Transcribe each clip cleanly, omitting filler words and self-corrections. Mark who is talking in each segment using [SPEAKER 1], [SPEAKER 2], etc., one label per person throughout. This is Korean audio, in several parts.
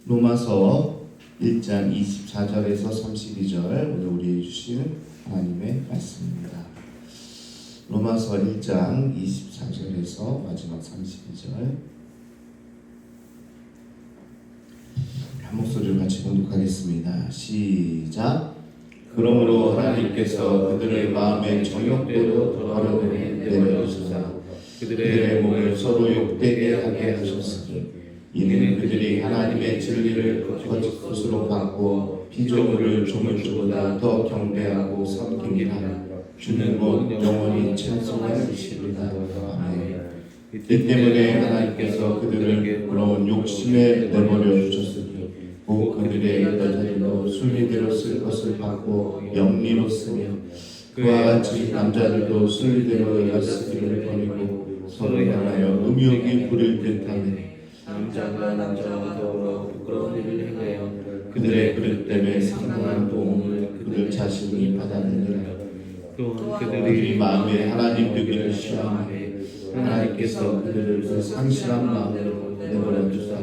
[SPEAKER 1] 로마서 1장 24절에서 32절 오늘 우리에게 주시는 하나님의 말씀입니다. 로마서 1장 24절에서 마지막 32절 한 목소리로 같이 봉독하겠습니다. 시작. 그러므로 하나님께서 그들의 마음의 정욕대로 더러움에 내려주사 그들의 몸을 서로 욕되게 하게 하셨으니 이는 그들이 하나님의 진리를 거짓 것으로 받고 피조물을 조물주보다 더 경배하고 섬김이라. 주는 곧 영원히 찬송하시리다. 아멘. 이 때문에 하나님께서 그들을 부러운 욕심에 내버려 주셨으니 곧 그들의 여자들도 순리대로 쓸 것을 받고 영리로 쓰며 그와 같이 남자들도 순리대로 여쓰기를 버리고 서로 향하여 음욕이 부릴 듯하네.
[SPEAKER 2] 남자가 남자와 더불어 부끄러운 일을 행하여
[SPEAKER 1] 그들의 그릇 때문에 상당한 도움을 그들 자신이 받았느니라.
[SPEAKER 2] 또한
[SPEAKER 1] 그들이 마음에 하나님 되기를 시험하되 하나님께서 그들을 그 상실한 마음으로 내버려 두사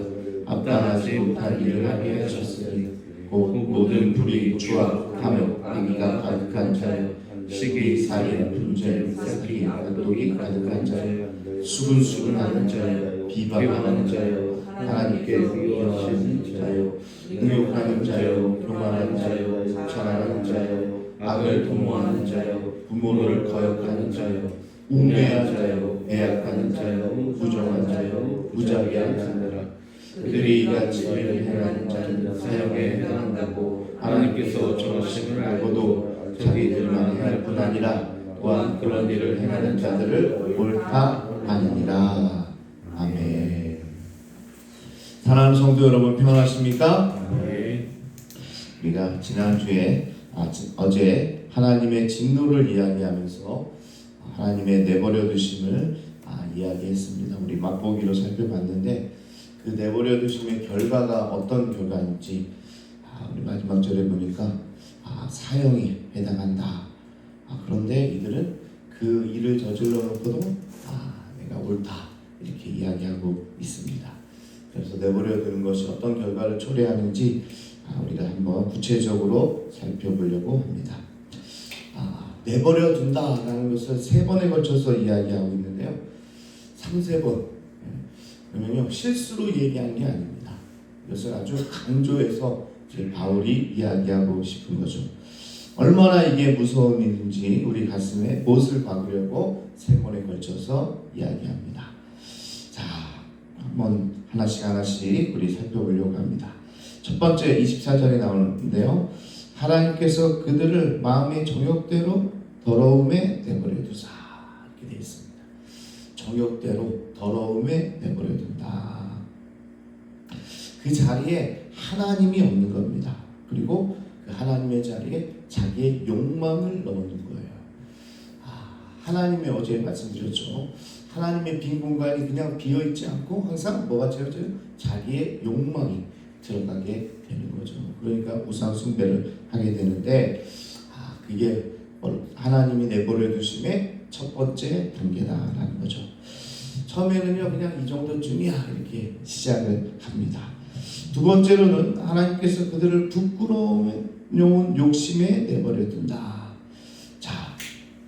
[SPEAKER 1] 합당하지 못한 일을 하게 하셨으니 곧 모든 불의, 추악, 탐욕, 악의가 가득한 자여 시기, 살인, 분쟁, 사기, 악독이 가득한 자여 수근수근하는 자여 비방하는 자여 하나님께 미워하는 자여 능욕하는 자여 교만하는 자여 자랑하는 자여 악을 도모하는 자여 부모를 거역하는 자여 우매한 자여 애약하는 자여 부정한 자여 무자비한 자들아 그들이 이같이 일을 행하는 자는 사형에 해당한다고 하나님께서 정하심을 알고도 자기들만 행할 뿐 아니라 또한 그런 일을 행하는 자들을 옳다 하느니라. 아멘. 사랑하는 성도 여러분 평안하십니까?
[SPEAKER 2] 아멘.
[SPEAKER 1] 우리가 지난주에 어제 하나님의 진노를 이야기하면서 하나님의 내버려 두심을 이야기했습니다. 우리 맛보기로 살펴봤는데 그 내버려 두심의 결과가 어떤 결과인지 우리 마지막 절에 보니까 사형이 해당한다. 그런데 이들은 그 일을 저질러 놓고도 내가 옳다 이렇게 이야기하고 있습니다. 그래서 내버려 두는 것이 어떤 결과를 초래하는지 우리가 한번 구체적으로 살펴보려고 합니다. 내버려 둔다라는 것을 3번에 걸쳐서 이야기하고 있는데요. 3번 그러면요 실수로 얘기한 게 아닙니다. 이것을 아주 강조해서 바울이 이야기하고 싶은 거죠. 얼마나 이게 무서운 일인지 우리 가슴에 못을 박으려고 3번에 걸쳐서 이야기합니다. 자, 한번 하나씩 우리 살펴보려고 합니다. 첫 번째 24절에 나오는데요. 하나님께서 그들을 마음의 정욕대로 더러움에 내버려 두사 이렇게 되어 있습니다. 정욕대로 더러움에 내버려 둔다. 그 자리에 하나님이 없는 겁니다. 그리고 그 하나님의 자리에 자기의 욕망을 넣는 거예요. 하나님의 어제 말씀드렸죠. 하나님의 빈 공간이 그냥 비어있지 않고 항상 뭐가 채워져요? 자기의 욕망이 들어가게 되는 거죠. 그러니까 우상 숭배를 하게 되는데 그게 하나님이 내버려 두심의 첫 번째 단계다라는 거죠. 처음에는요 그냥 이 정도쯤이야 이렇게 시작을 합니다. 두 번째로는 하나님께서 그들을 부끄러운 욕심에 내버려 둔다. 자,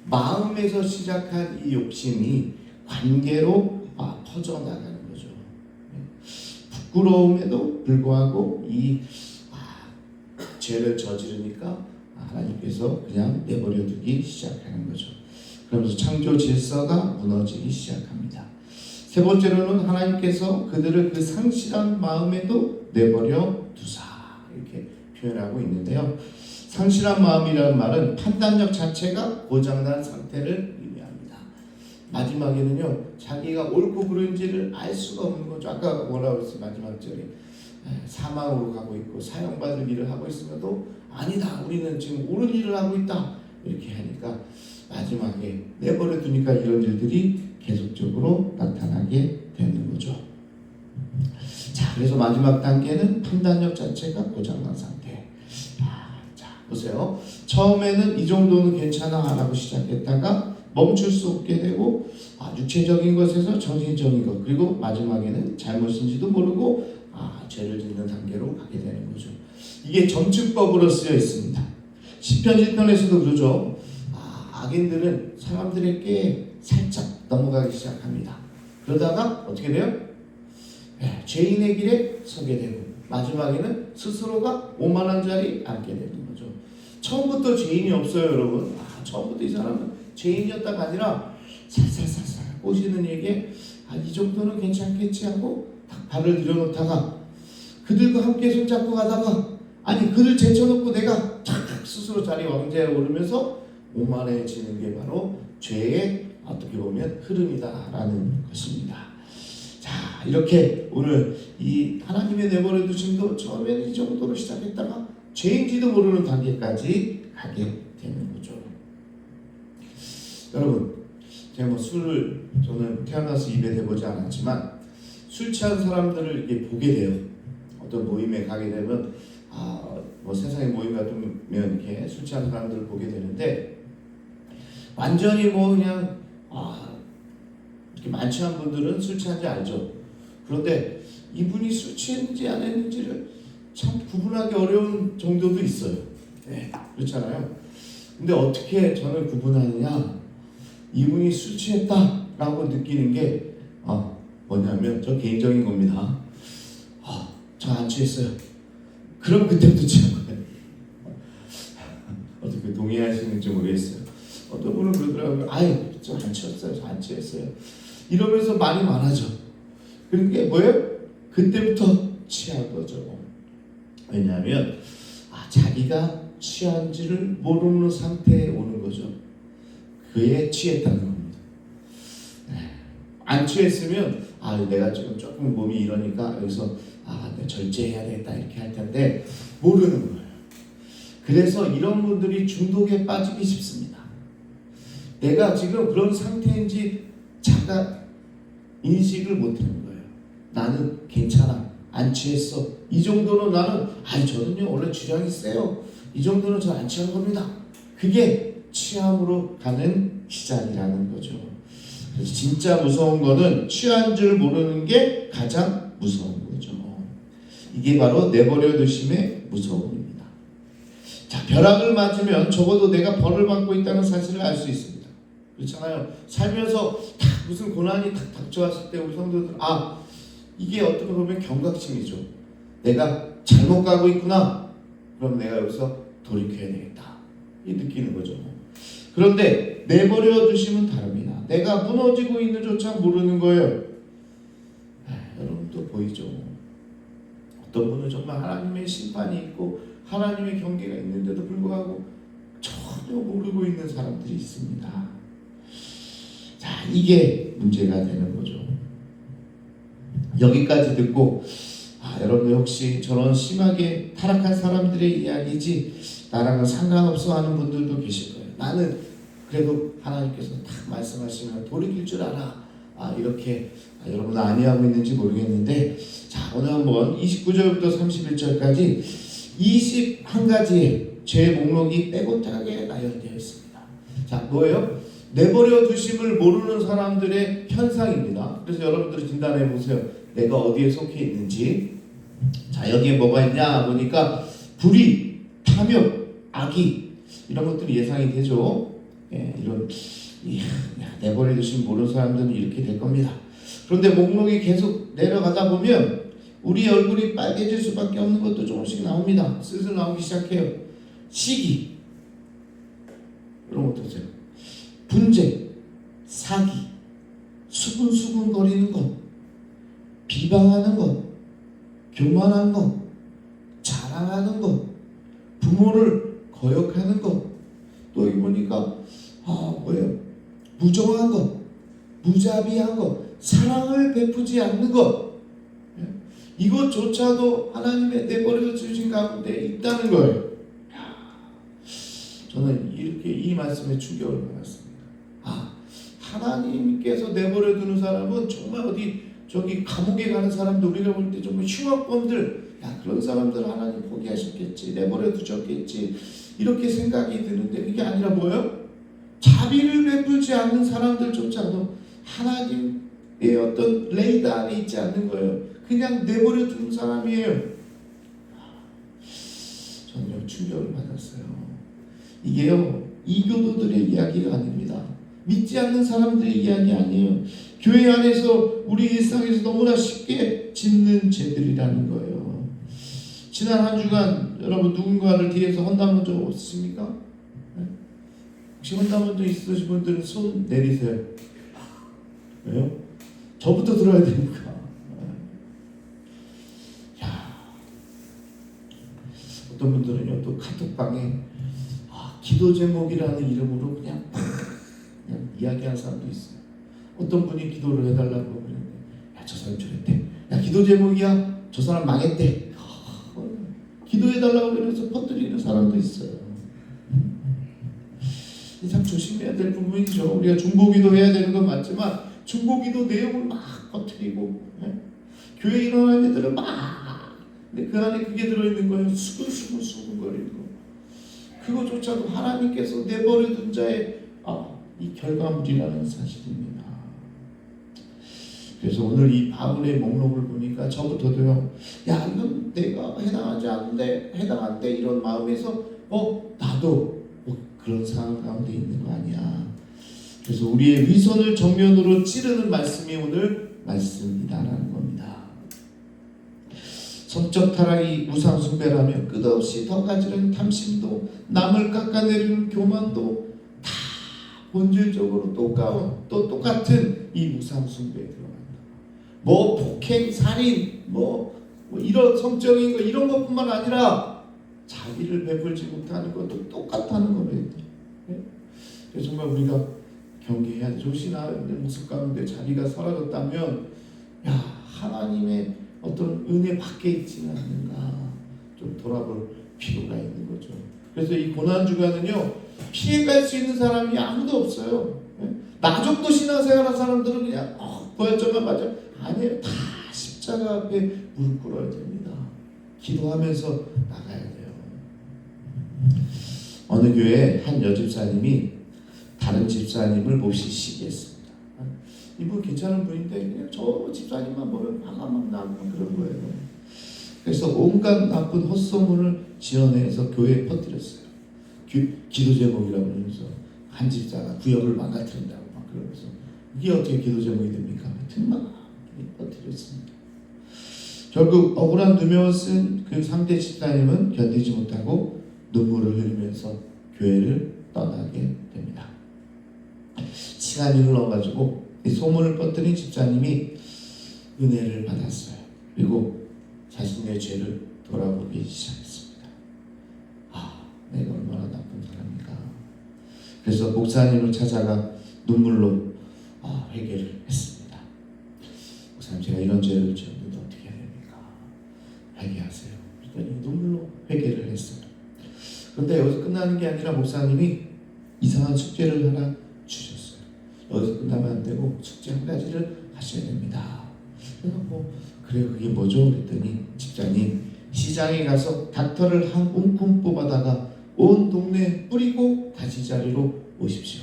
[SPEAKER 1] 마음에서 시작한 이 욕심이 관계로 퍼져나가는 거죠. 부끄러움에도 불구하고 이 죄를 저지르니까 하나님께서 그냥 내버려 두기 시작하는 거죠. 그러면서 창조 질서가 무너지기 시작합니다. 세 번째로는 하나님께서 그들을 그 상실한 마음에도 내버려 두사 이렇게 표현하고 있는데요. 상실한 마음이라는 말은 판단력 자체가 고장난 상태를 의미합니다. 마지막에는요 자기가 옳고 그른지를 알 수가 없는 거죠. 아까 뭐라고 그랬어요? 마지막 절에 사망으로 가고 있고 사형받을 일을 하고 있음에도 아니다 우리는 지금 옳은 일을 하고 있다 이렇게 하니까 마지막에 내버려 두니까 이런 일들이 계속적으로 나타나게 되는 거죠. 자, 그래서 마지막 단계는 판단력 자체가 고장난 상태. 자, 보세요. 처음에는 이 정도는 괜찮아 라고 시작했다가 멈출 수 없게 되고 육체적인 것에서 정신적인 것 그리고 마지막에는 잘못인지도 모르고 죄를 짓는 단계로 가게 되는 거죠. 이게 점증법으로 쓰여 있습니다. 시편 1편에서도 그러죠. 악인들은 사람들에게 살짝 넘어가기 시작합니다. 그러다가 어떻게 돼요? 죄인의 길에 서게 되고 마지막에는 스스로가 오만한 자리에 앉게 되는 거죠. 처음부터 죄인이 없어요, 여러분. 처음부터 이 사람은 죄인이었다가 아니라 살살살살 꼬시는 얘기에 이 정도는 괜찮겠지 하고 딱 발을 들여놓다가 그들과 함께 손잡고 가다가 그들 제쳐놓고 내가 착 스스로 자리 왕좌에 오르면서 오만해지는 게 바로 죄의 어떻게 보면 흐름이다라는 것입니다. 자, 이렇게 오늘 이 하나님의 내버려 두심도 처음에는 이 정도로 시작했다가 죄인지도 모르는 단계까지 가게 되는 거죠. 여러분, 제가 술을 저는 태어나서 입에 대보지 않았지만 술 취한 사람들을 이렇게 보게 돼요. 어떤 모임에 가게 되면 세상에 모임 같으면 이렇게 술 취한 사람들을 보게 되는데 완전히 그냥 이렇게 만취한 분들은 술 취한지 알죠. 그런데 이분이 술 취했는지 안 했는지를 참 구분하기 어려운 정도도 있어요. 그렇잖아요. 근데 어떻게 저는 구분하느냐? 이분이 술 취했다라고 느끼는 게 뭐냐면 저 개인적인 겁니다. 저 안 취했어요. 그럼 그때부터 취한 거예요. 어떻게 동의하시는지 모르겠어요. 어떤 분은 그러더라고요. 저 안 취했어요. 저 안 취했어요. 이러면서 말이 많아져. 그게 뭐예요? 그때부터 취한 거죠. 왜냐하면 자기가 취한지를 모르는 상태에 오는 거죠. 그에 취했다는 겁니다. 안 취했으면 내가 지금 조금 몸이 이러니까 여기서 내가 절제해야 되겠다 이렇게 할 텐데 모르는 거예요. 그래서 이런 분들이 중독에 빠지기 쉽습니다. 내가 지금 그런 상태인지 자가 인식을 못하는 거예요. 나는 괜찮아, 안 취했어. 이 정도는 나는 저는요 원래 주량이 세요. 이 정도는 저 안 취한 겁니다. 그게 취함으로 가는 시작이라는 거죠. 그래서 진짜 무서운 거는 취한 줄 모르는 게 가장 무서운 거죠. 이게 바로 내버려 두심의 무서움입니다. 자, 벼락을 맞으면 적어도 내가 벌을 받고 있다는 사실을 알 수 있습니다. 그렇잖아요. 살면서 무슨 고난이 탁 닥쳐왔을 때 우리 성도들 이게 어떻게 보면 경각심이죠. 내가 잘못 가고 있구나. 그럼 내가 여기서 돌이켜야 되겠다. 이 느끼는 거죠. 그런데 내버려 두심은 다릅니다. 내가 무너지고 있는 조차 모르는 거예요. 여러분도 보이죠. 어떤 분은 정말 하나님의 심판이 있고 하나님의 경계가 있는데도 불구하고 전혀 모르고 있는 사람들이 있습니다. 자, 이게 문제가 되는 거죠. 여기까지 듣고 여러분 혹시 저런 심하게 타락한 사람들의 이야기지 나랑은 상관없어 하는 분들도 계실 거예요. 나는 그래도 하나님께서 딱 말씀하시면 돌이킬 줄 알아. 이렇게 여러분 아니하고 있는지 모르겠는데 자, 오늘 한번 29절부터 31절까지 21가지의 죄 목록이 빼곡하게 나열되어 있습니다. 자, 뭐예요? 내버려 두심을 모르는 사람들의 현상입니다. 그래서 여러분들이 진단해 보세요. 내가 어디에 속해 있는지. 자, 여기에 뭐가 있냐 보니까 불의, 탐욕, 악의 이런 것들이 예상이 되죠. 이런 내버려 두심 모르는 사람들은 이렇게 될 겁니다. 그런데 목록이 계속 내려가다 보면 우리 얼굴이 빨개질 수밖에 없는 것도 조금씩 나옵니다. 슬슬 나오기 시작해요. 시기, 이런 것도 보세요. 분쟁, 사기, 수근수근 거리는 것, 비방하는 것, 교만한 것, 자랑하는 것, 부모를 거역하는 것, 또 여기 보니까 뭐예요? 무정한 것, 무자비한 것, 사랑을 베푸지 않는 것, 이것조차도 하나님의 내버려 주신 가운데 있다는 거예요. 저는 이렇게 이 말씀에 충격을 받았습니다. 하나님께서 내버려 두는 사람은 정말 저기 감옥에 가는 사람들, 우리가 볼 때 정말 흉악범들, 그런 사람들 하나님 포기하셨겠지, 내버려 두셨겠지, 이렇게 생각이 드는데 그게 아니라 뭐예요? 자비를 베풀지 않는 사람들조차도 하나님의 어떤 레이더 안에 있지 않는 거예요. 그냥 내버려 둔 사람이에요. 저는 충격을 받았어요. 이게요, 이교도들의 이야기가 아닙니다. 믿지 않는 사람들의 이야기 아니에요. 교회 안에서 우리 일상에서 너무나 쉽게 짓는 죄들이라는 거예요. 지난 한 주간 여러분 누군가를 뒤에서 험담한 적 없으십니까? 네? 혹시 험담한 적 있으신 분들은 손 내리세요. 왜요? 저부터 들어야 되니까. 야, 어떤 분들은요 또 카톡방에 기도 제목이라는 이름으로 그냥 이야기하는 사람도 있어요. 어떤 분이 기도를 해달라고 그러는데, 야, 저 사람 저랬대. 야, 기도 제목이야. 저 사람 망했대. 기도해달라고 그래서 퍼뜨리는 사람도 있어요. 참 조심해야 될 부분이죠. 우리가 중보기도 해야 되는 건 맞지만 중보기도 내용을 막 퍼뜨리고, 교회 일어나는 애들은 막, 근데 그 안에 그게 들어있는 거예요. 수근수근거리는 거. 그거조차도 하나님께서 내버려둔 자의 이 결과물이라는 사실입니다. 그래서 오늘 이 바울의 목록을 보니까 저부터도요, 야, 이건 내가 해당하지 않는데, 해당한데, 이런 마음에서 나도 그런 상황 가운데 있는 거 아니야. 그래서 우리의 위선을 정면으로 찌르는 말씀이 오늘 말씀이다라는 겁니다. 성적 타락이 우상 숭배라면 끝없이 더 가지는 탐심도, 남을 깎아내리는 교만도 다 본질적으로 똑같은 이 우상 숭배에 들어간다. 뭐 폭행, 살인, 뭐 이런 성적인 거 이런 것뿐만 아니라 자비를 베풀지 못하는 것도 똑같다는 거예요. 그래서 정말 우리가 경계해야 돼. 혹시나 내 모습 가운데 자비가 사라졌다면, 야, 하나님의 어떤 은혜 밖에 있지는 않는가 좀 돌아볼 필요가 있는 거죠. 그래서 이 고난 주간은요, 피해갈 수 있는 사람이 아무도 없어요. 나 정도 신앙생활한 사람들은 그냥 부활절만 맞아. 아니에요. 다 십자가 앞에 무릎 꿇어야 됩니다. 기도하면서 나가야 돼요. 어느 교회 한 여집사님이 다른 집사님을 몹시 시기했습니다. 이분 괜찮은 분인데 그냥 저 집사님만 보면 화가 막 나고 그런 거예요. 그래서 온갖 나쁜 헛소문을 지어내서 교회에 퍼뜨렸어요. 기도 제목이라고 그러면서 한 집사가 구역을 망가뜨린다고 막 그러면서 이게 어떻게 기도 제목이 됩니까? 하여튼 막 퍼뜨렸습니다. 결국 억울한 누명을 쓴 그 상대 집사님은 견디지 못하고 눈물을 흘리면서 교회를 떠나게 됩니다. 시간이 흘러가지고 이 소문을 퍼뜨린 집사님이 은혜를 받았어요. 그리고 자신의 죄를 돌아보기 시작했습니다. 내가 얼마나 나쁜 사람인가. 그래서 목사님을 찾아가 눈물로 회개를 했습니다. 목사님, 제가 이런 죄를 지었는데 어떻게 해야 됩니까? 회개하세요. 그랬더니 눈물로 회개를 했어요. 그런데 여기서 끝나는 게 아니라 목사님이 이상한 숙제를 하나 주셨어요. 여기서 끝나면 안 되고 숙제 한 가지를 하셔야 됩니다. 그래서 그래요, 그게 뭐죠? 그랬더니 집사님, 시장에 가서 닥터를 한 움큼 뽑아다가 온 동네에 뿌리고 다시 자리로 오십시오.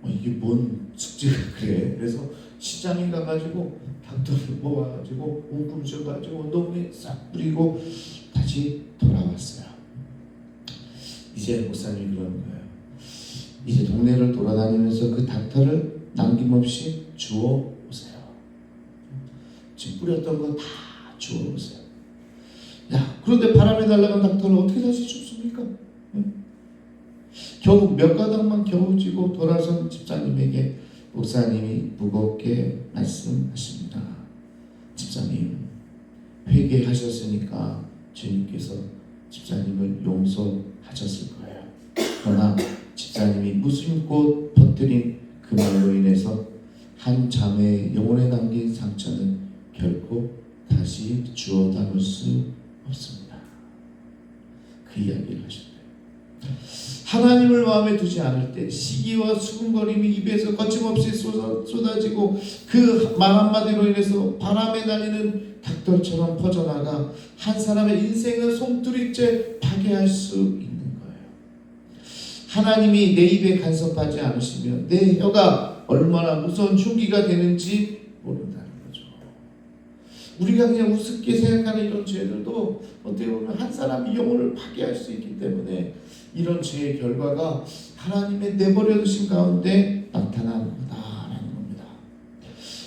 [SPEAKER 1] 이게 뭔 숙제가 그래? 그래서 시장에 가가지고 닥터를 뽑아가지고 움큼 씌워가지고 온 동네에 싹 뿌리고 다시 돌아왔어요. 이제 목사님이 그러는 거예요. 이제 동네를 돌아다니면서 그 닥터를 남김없이 주워 오세요. 지금 뿌렸던 거 다 주워 오세요. 야, 그런데 바람에 날아간 닥터를 어떻게 다시 줍습니까? 겨우 몇 가닥만 겨우 쥐고 돌아선 집사님에게 목사님이 무겁게 말씀하십니다. 집사님, 회개하셨으니까 주님께서 집사님을 용서하셨을 거예요. 그러나 집사님이 무심코 퍼뜨린 그 말로 인해서 한 자매의 영혼에 남긴 상처는 결코 다시 주워 담을 수 없습니다. 그 이야기를 하셨대요. 하나님을 마음에 두지 않을 때 시기와 수군거림이 입에서 거침없이 쏟아지고 그 말 한마디로 인해서 바람에 날리는 닭돌처럼 퍼져나가 한 사람의 인생을 송두리째 파괴할 수 있는 거예요. 하나님이 내 입에 간섭하지 않으시면 내 혀가 얼마나 무서운 흉기가 되는지 모른다는 거죠. 우리가 그냥 우습게 생각하는 이런 죄들도 어떻게 보면 한 사람이 영혼을 파괴할 수 있기 때문에 이런 죄의 결과가 하나님의 내버려 두신 가운데 나타나는 거다라는 겁니다.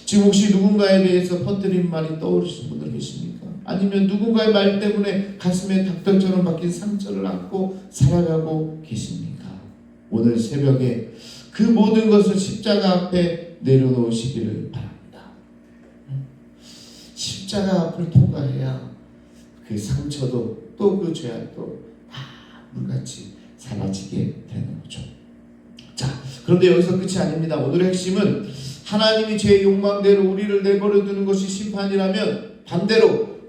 [SPEAKER 1] 지금 혹시 누군가에 대해서 퍼뜨린 말이 떠오르시는 분들 계십니까? 아니면 누군가의 말 때문에 가슴에 닭털처럼 박힌 상처를 안고 살아가고 계십니까? 오늘 새벽에 그 모든 것을 십자가 앞에 내려놓으시기를 바랍니다. 십자가 앞을 통과해야 그 상처도 또 그 죄악도 다 물같이 사라지게 되는 거죠. 자, 그런데 여기서 끝이 아닙니다. 오늘의 핵심은 하나님이 제 욕망대로 우리를 내버려 두는 것이 심판이라면 반대로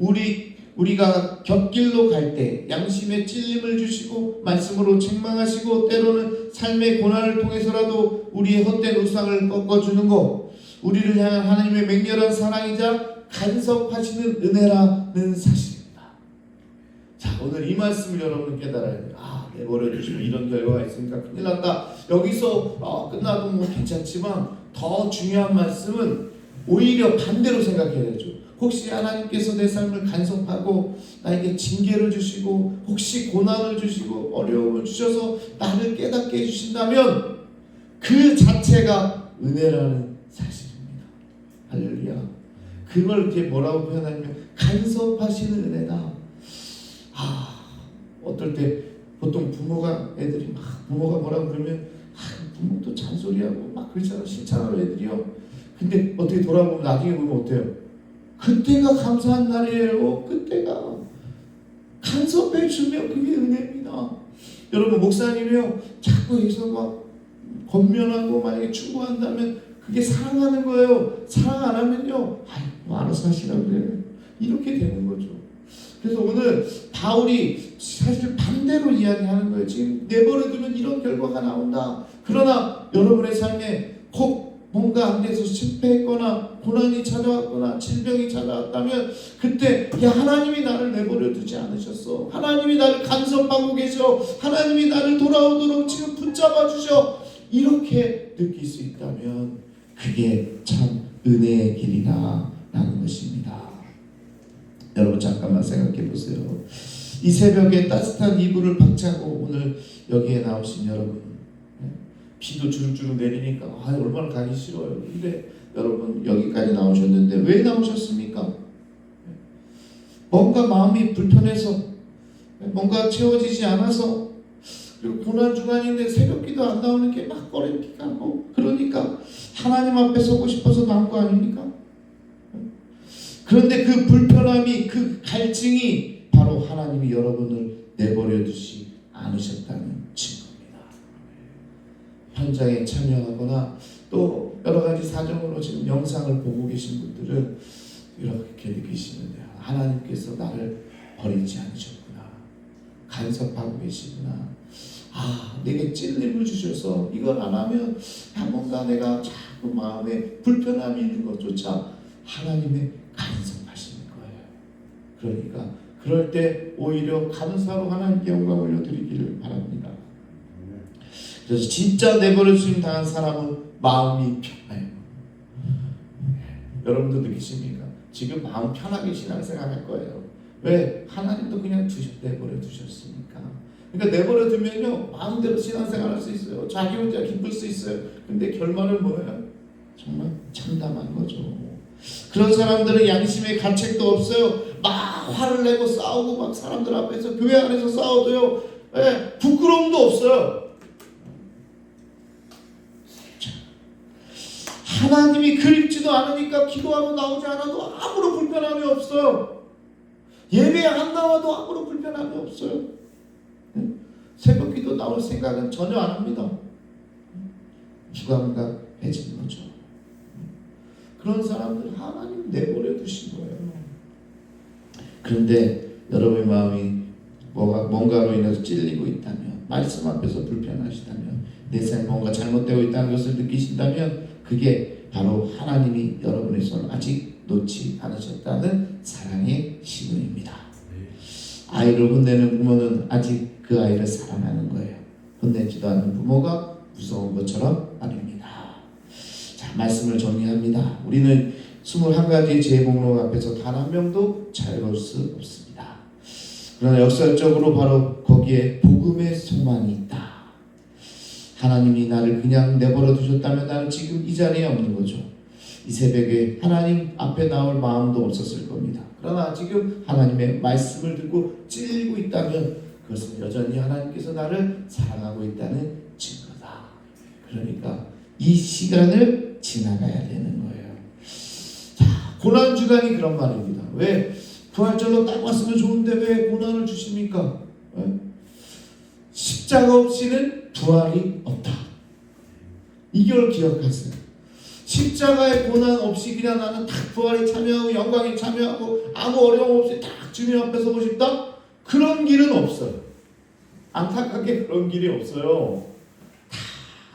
[SPEAKER 1] 우리가 곁길로 갈 때 양심의 찔림을 주시고 말씀으로 책망하시고 때로는 삶의 고난을 통해서라도 우리의 헛된 우상을 꺾어주는 것, 우리를 향한 하나님의 맹렬한 사랑이자 간섭하시는 은혜라는 사실입니다. 자, 오늘 이 말씀을 여러분 깨달아야 돼요. 내버려 두시면 이런 결과가 있으니까 큰일 났다. 여기서 끝나도 뭐 괜찮지만 더 중요한 말씀은 오히려 반대로 생각해야 되죠. 혹시 하나님께서 내 삶을 간섭하고 나에게 징계를 주시고 혹시 고난을 주시고 어려움을 주셔서 나를 깨닫게 해주신다면 그 자체가 은혜라는 사실입니다. 할렐루야. 그걸 이렇게 뭐라고 표현하냐면 간섭하시는 은혜다. 어떨 때 보통 애들이 부모가 뭐라고 그러면 부모도 잔소리하고 막 그렇잖아. 싫잖아 애들이요. 근데 어떻게 돌아보면 나중에 보면 어때요? 그때가 감사한 날이에요. 그때가 간섭해 주면 그게 은혜입니다. 여러분 목사님이요 자꾸 여기서 막 권면하고 만약에 충고한다면 그게 사랑하는 거예요. 사랑 안 하면요 알아서 하시라고 그래요. 이렇게 되는 거죠. 그래서 오늘 바울이 사실 반대로 이야기하는 거예요. 지금 내버려두면 이런 결과가 나온다. 그러나 여러분의 삶에 꼭 뭔가 안 돼서 실패했거나 고난이 찾아왔거나 질병이 찾아왔다면 그때 하나님이 나를 내버려 두지 않으셨어. 하나님이 나를 간섭하고 계셔. 하나님이 나를 돌아오도록 지금 붙잡아 주셔. 이렇게 느낄 수 있다면 그게 참 은혜의 길이다 라는 것입니다. 여러분 잠깐만 생각해 보세요. 이 새벽에 따뜻한 이불을 박차고 오늘 여기에 나오신 여러분, 비도 주룩주룩 내리니까 얼마나 가기 싫어요. 근데 여러분 여기까지 나오셨는데 왜 나오셨습니까? 뭔가 마음이 불편해서, 뭔가 채워지지 않아서, 그리고 고난주간인데 새벽기도 안 나오는 게 막 꺼리니까 그러니까 하나님 앞에 서고 싶어서 나온 거 아닙니까? 그런데 그 불편함이, 그 갈증이 바로 하나님이 여러분을 내버려 두지 않으셨다는 증거입니다. 현장에 참여하거나 또 여러 가지 사정으로 지금 영상을 보고 계신 분들은 이렇게 느끼시면 돼요. 하나님께서 나를 버리지 않으셨구나. 간섭하고 계시구나. 내게 찔림을 주셔서 이걸 안 하면 뭔가 내가 자꾸 마음에 불편함이 있는 것조차 하나님의 간섭하시는 거예요. 그러니까 그럴 때 오히려 감사로 하나님께 영광 올려드리기를 바랍니다. 그래서 진짜 내버려주심 당한 사람은 마음이 편해요. 여러분도 느끼십니까? 지금 마음 편하게 신앙생활할 거예요. 왜? 하나님도 그냥 내버려 두셨으니까. 그러니까 내버려 두면요 마음대로 신앙생활할 수 있어요. 자기 혼자 기쁠 수 있어요. 근데 결말은 뭐예요? 정말 참담한 거죠. 그런 사람들은 양심의 가책도 없어요. 막 화를 내고 싸우고 막 사람들 앞에서 교회 안에서 싸워도요 부끄러움도 없어요. 하나님이 그립지도 않으니까 기도하러 나오지 않아도 아무런 불편함이 없어요. 예배 안 나와도 아무런 불편함이 없어요. 새벽 기도 나올 생각은 전혀 안 합니다. 무감각해지는 거죠. 그런 사람들 하나님 내버려 두신 거예요. 그런데 여러분의 마음이 뭔가로 인해서 찔리고 있다면, 말씀 앞에서 불편하시다면, 내 삶이 뭔가 잘못되고 있다는 것을 느끼신다면 그게 바로 하나님이 여러분의 손을 아직 놓지 않으셨다는 사랑의 신호입니다. 아이를 혼내는 부모는 아직 그 아이를 사랑하는 거예요. 혼내지도 않는 부모가 무서운 것처럼 말입니다. 자, 말씀을 정리합니다. 우리는 21가지 제목록 앞에서 단 한 명도 자유로울 수 없습니다. 그러나 역설적으로 바로 거기에 복음의 소망이 있다. 하나님이 나를 그냥 내버려 두셨다면 나는 지금 이 자리에 없는 거죠. 이 새벽에 하나님 앞에 나올 마음도 없었을 겁니다. 그러나 지금 하나님의 말씀을 듣고 찔리고 있다면 그것은 여전히 하나님께서 나를 사랑하고 있다는 증거다. 그러니까 이 시간을 지나가야 되는 거예요. 자, 고난주간이 그런 말입니다. 왜? 부활절로 딱 왔으면 좋은데 왜 고난을 주십니까? 십자가 없이는 부활이 없다. 이걸 기억하세요. 십자가의 고난 없이 그냥 나는 딱 부활에 참여하고 영광에 참여하고 아무 어려움 없이 딱 주님 앞에 서고 싶다? 그런 길은 없어요. 안타깝게 그런 길이 없어요. 다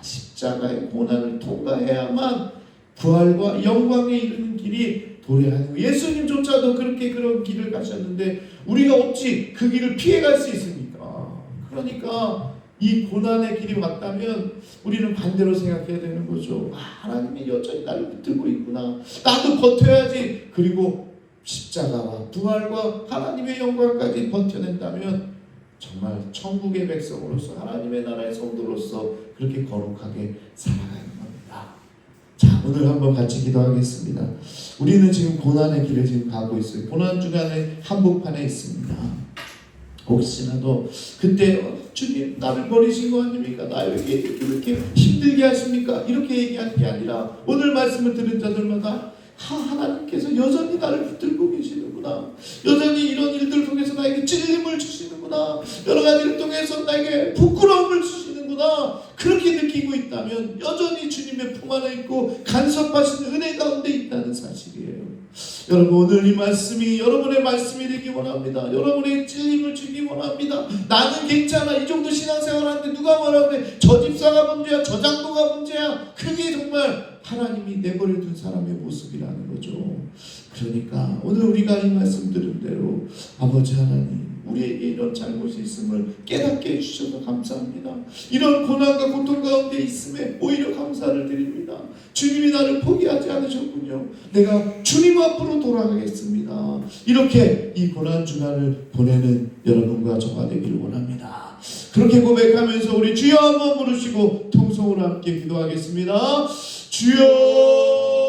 [SPEAKER 1] 십자가의 고난을 통과해야만 부활과 영광에 이르는 길이 도래하는 거예요. 예수님조차도 그렇게 그런 길을 가셨는데 우리가 어찌 그 길을 피해갈 수 있습니까? 그러니까 이 고난의 길이 왔다면 우리는 반대로 생각해야 되는 거죠. 하나님이 여전히 나를 붙들고 있구나. 나도 버텨야지. 그리고 십자가와 부활과 하나님의 영광까지 버텨낸다면 정말 천국의 백성으로서 하나님의 나라의 성도로서 그렇게 거룩하게 살아가는 겁니다. 자, 오늘 한번 같이 기도하겠습니다. 우리는 지금 고난의 길을 지금 가고 있어요. 고난 주간의 한복판에 있습니다. 혹시라도 그때 주님 나를 버리신 거 아닙니까? 나에게 이렇게 힘들게 하십니까? 이렇게 얘기하는 게 아니라 오늘 말씀을 들은 자들마다 하나님께서 여전히 나를 붙들고 계시는구나. 여전히 이런 일들 통해서 나에게 찔림을 주시는구나. 여러 가지를 통해서 나에게 부끄러움을 주시는구나. 그렇게 느끼고 있다면 여전히 주님의 품 안에 있고 간섭하신 은혜 가운데 있다는 사실이에요. 여러분, 오늘 이 말씀이 여러분의 말씀이 되기 원합니다. 여러분의 찔림을 주기 원합니다. 나는 괜찮아. 이 정도 신앙생활 하는데 누가 뭐라 그래. 저 집사가 문제야. 저 장로가 문제야. 그게 정말 하나님이 내버려둔 사람의 모습이라는 거죠. 그러니까 오늘 우리가 이 말씀 들은 대로 아버지 하나님, 우리에게 이런 잘못이 있음을 깨닫게 해주셔서 감사합니다. 이런 고난과 고통 가운데 있음에 오히려 감사를 드립니다. 주님이 나를 포기하지 않으셨군요. 내가 주님 앞으로 돌아가겠습니다. 이렇게 이 고난 주간을 보내는 여러분과 저가 되기를 원합니다. 그렇게 고백하면서 우리 주여 한번 부르시고 통성으로 함께 기도하겠습니다. 주여